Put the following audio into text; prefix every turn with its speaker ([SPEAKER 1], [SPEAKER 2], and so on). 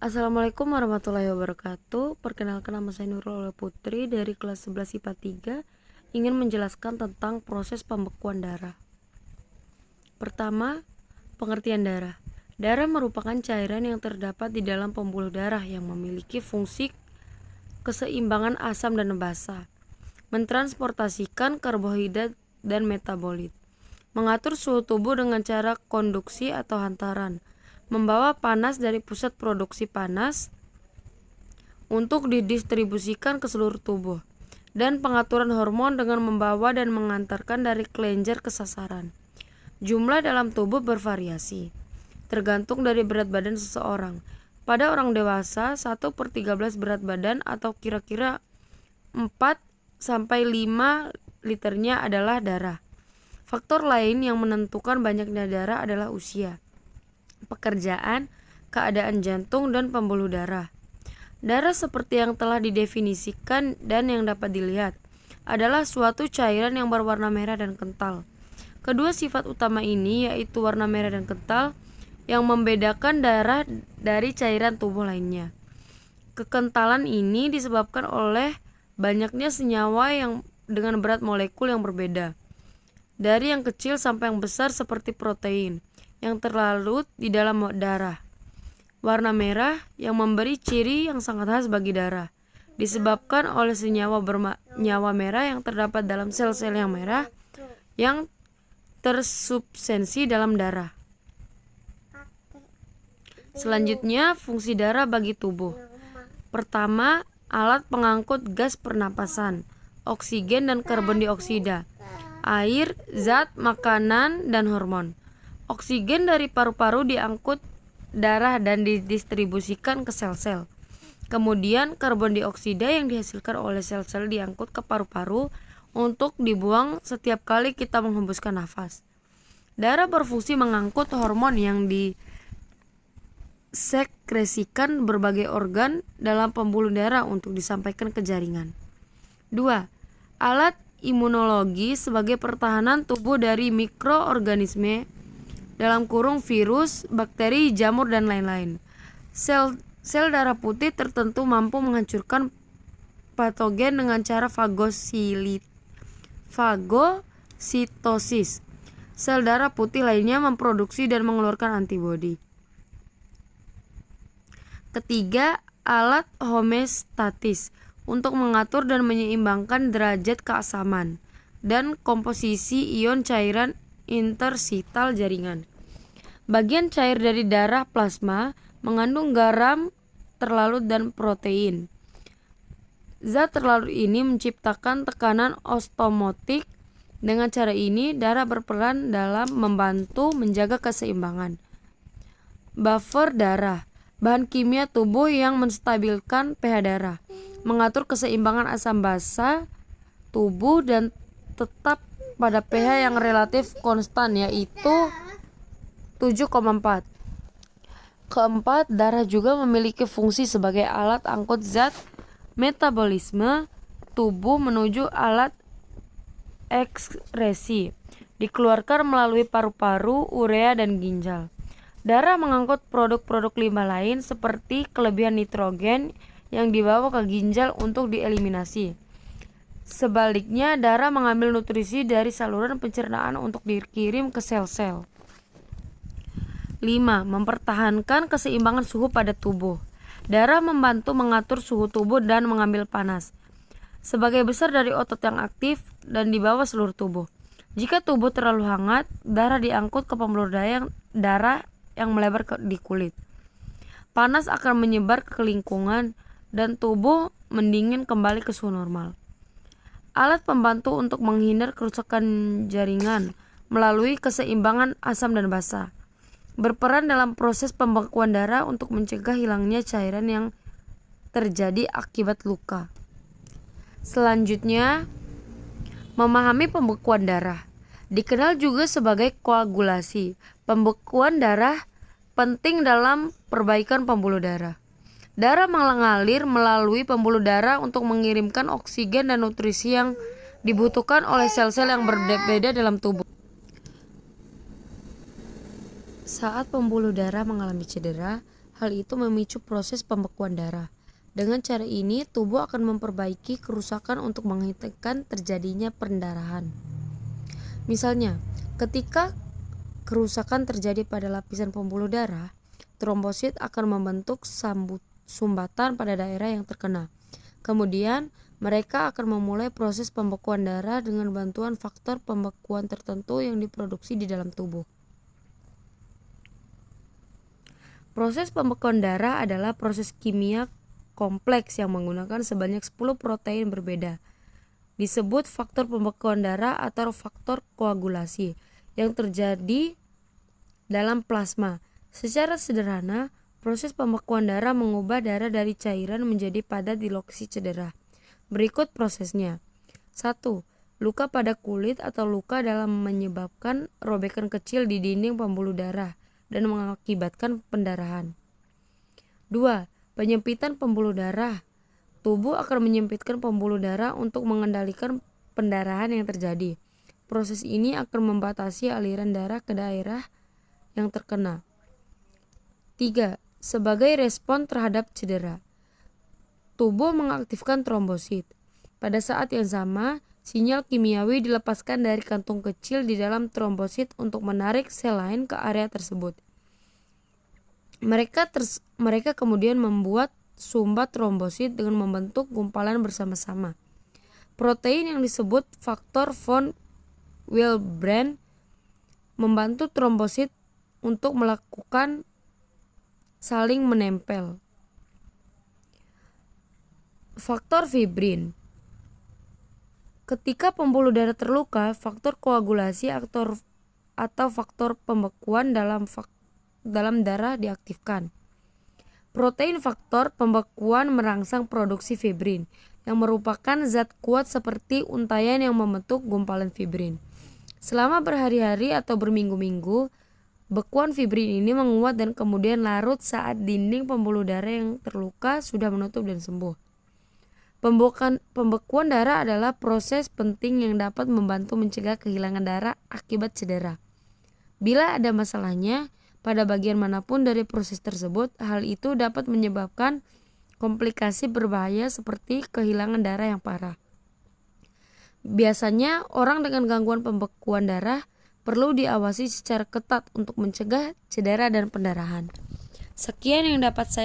[SPEAKER 1] Assalamualaikum warahmatullahi wabarakatuh. Perkenalkan, nama saya Nurul Putri dari kelas 11 IPA 3, ingin menjelaskan tentang proses pembekuan darah. Pertama, pengertian darah. Darah merupakan cairan yang terdapat di dalam pembuluh darah yang memiliki fungsi keseimbangan asam dan basa, mentransportasikan karbohidrat dan metabolit, mengatur suhu tubuh dengan cara konduksi atau hantaran, membawa panas dari pusat produksi panas untuk didistribusikan ke seluruh tubuh, dan pengaturan hormon dengan membawa dan mengantarkan dari kelenjar ke sasaran. Jumlah dalam tubuh bervariasi, tergantung dari berat badan seseorang. Pada orang dewasa, 1/13 berat badan atau kira-kira 4-5 liternya adalah darah. Faktor lain yang menentukan banyaknya darah adalah usia, pekerjaan, keadaan jantung, dan pembuluh darah. Darah seperti yang telah didefinisikan dan yang dapat dilihat adalah suatu cairan yang berwarna merah dan kental. Kedua sifat utama ini, yaitu warna merah dan kental, yang membedakan darah dari cairan tubuh lainnya. Kekentalan ini disebabkan oleh banyaknya senyawa yang dengan berat molekul yang berbeda, dari yang kecil sampai yang besar seperti protein, yang terlarut di dalam darah. Warna merah yang memberi ciri yang sangat khas bagi darah, disebabkan oleh senyawa bernyawa merah yang terdapat dalam sel-sel yang merah yang tersubstansi dalam darah. Selanjutnya, fungsi darah bagi tubuh. Pertama, alat pengangkut gas pernapasan, oksigen dan karbon dioksida, air, zat, makanan, dan hormon. Oksigen dari paru-paru diangkut darah dan didistribusikan ke sel-sel. Kemudian karbon dioksida yang dihasilkan oleh sel-sel diangkut ke paru-paru untuk dibuang setiap kali kita menghembuskan nafas. Darah berfungsi mengangkut hormon yang disekresikan berbagai organ dalam pembuluh darah untuk disampaikan ke jaringan. 2. Alat imunologi sebagai pertahanan tubuh dari mikroorganisme dalam kurung virus, bakteri, jamur, dan lain-lain. Sel darah putih tertentu mampu menghancurkan patogen dengan cara fagositosis. Sel darah putih lainnya memproduksi dan mengeluarkan antibodi. Ketiga, alat homeostatis untuk mengatur dan menyeimbangkan derajat keasaman dan komposisi ion cairan intersital jaringan. Bagian cair dari darah plasma mengandung garam terlarut dan protein. Zat terlarut ini menciptakan tekanan osmotik. Dengan cara ini, darah berperan dalam membantu menjaga keseimbangan. Buffer darah, bahan kimia tubuh yang menstabilkan pH darah, mengatur keseimbangan asam basa tubuh dan tetap pada pH yang relatif konstan, yaitu 7,4. Keempat, darah juga memiliki fungsi sebagai alat angkut zat metabolisme tubuh menuju alat ekskresi, dikeluarkan melalui paru-paru, urea, dan ginjal. Darah mengangkut produk-produk limbah lain seperti kelebihan nitrogen yang dibawa ke ginjal untuk dieliminasi. Sebaliknya, darah mengambil nutrisi dari saluran pencernaan untuk dikirim ke sel-sel. 5. Mempertahankan keseimbangan suhu pada tubuh. Darah membantu mengatur suhu tubuh dan mengambil panas. Sebagai besar dari otot yang aktif dan di bawah seluruh tubuh. Jika tubuh terlalu hangat, darah diangkut ke pembuluh darah yang melebar di kulit. Panas akan menyebar ke lingkungan dan tubuh mendingin kembali ke suhu normal. Alat pembantu untuk menghindar kerusakan jaringan melalui keseimbangan asam dan basa. Berperan dalam proses pembekuan darah untuk mencegah hilangnya cairan yang terjadi akibat luka. Selanjutnya, memahami pembekuan darah. Dikenal juga sebagai koagulasi. Pembekuan darah penting dalam perbaikan pembuluh darah. Darah mengalir melalui pembuluh darah untuk mengirimkan oksigen dan nutrisi yang dibutuhkan oleh sel-sel yang berbeda dalam tubuh. Saat pembuluh darah mengalami cedera, Hal itu memicu proses pembekuan darah. Dengan cara ini, tubuh akan memperbaiki kerusakan untuk menghentikan terjadinya pendarahan. Misalnya, ketika kerusakan terjadi pada lapisan pembuluh darah, trombosit akan membentuk sumbatan pada daerah yang terkena. Kemudian, mereka akan memulai proses pembekuan darah dengan bantuan faktor pembekuan tertentu yang diproduksi di dalam tubuh. Proses pembekuan darah adalah proses kimia kompleks yang menggunakan sebanyak 10 protein berbeda. Disebut faktor pembekuan darah atau faktor koagulasi yang terjadi dalam plasma. Secara sederhana, proses pembekuan darah mengubah darah dari cairan menjadi padat di lokasi cedera. Berikut prosesnya. 1. Luka pada kulit atau luka dalam menyebabkan robekan kecil di dinding pembuluh darah dan mengakibatkan pendarahan. 2. Penyempitan pembuluh darah. Tubuh akan menyempitkan pembuluh darah untuk mengendalikan pendarahan yang terjadi. Proses ini akan membatasi aliran darah ke daerah yang terkena. 3. Sebagai respon terhadap cedera, tubuh mengaktifkan trombosit. Pada saat yang sama, sinyal kimiawi dilepaskan dari kantung kecil di dalam trombosit untuk menarik sel lain ke area tersebut. Mereka kemudian membuat sumbat trombosit dengan membentuk gumpalan bersama-sama. Protein yang disebut faktor von Willebrand membantu trombosit untuk melakukan saling menempel. Faktor fibrin. Ketika pembuluh darah terluka, faktor koagulasi atau faktor pembekuan dalam darah diaktifkan. Protein faktor pembekuan merangsang produksi fibrin, yang merupakan zat kuat seperti untayan yang membentuk gumpalan fibrin. Selama berhari-hari atau berminggu-minggu, bekuan fibrin ini menguat dan kemudian larut saat dinding pembuluh darah yang terluka sudah menutup dan sembuh. Pembekuan darah adalah proses penting yang dapat membantu mencegah kehilangan darah akibat cedera. Bila ada masalahnya pada bagian manapun dari proses tersebut, hal itu dapat menyebabkan komplikasi berbahaya seperti kehilangan darah yang parah. Biasanya, orang dengan gangguan pembekuan darah perlu diawasi secara ketat untuk mencegah cedera dan pendarahan. Sekian yang dapat saya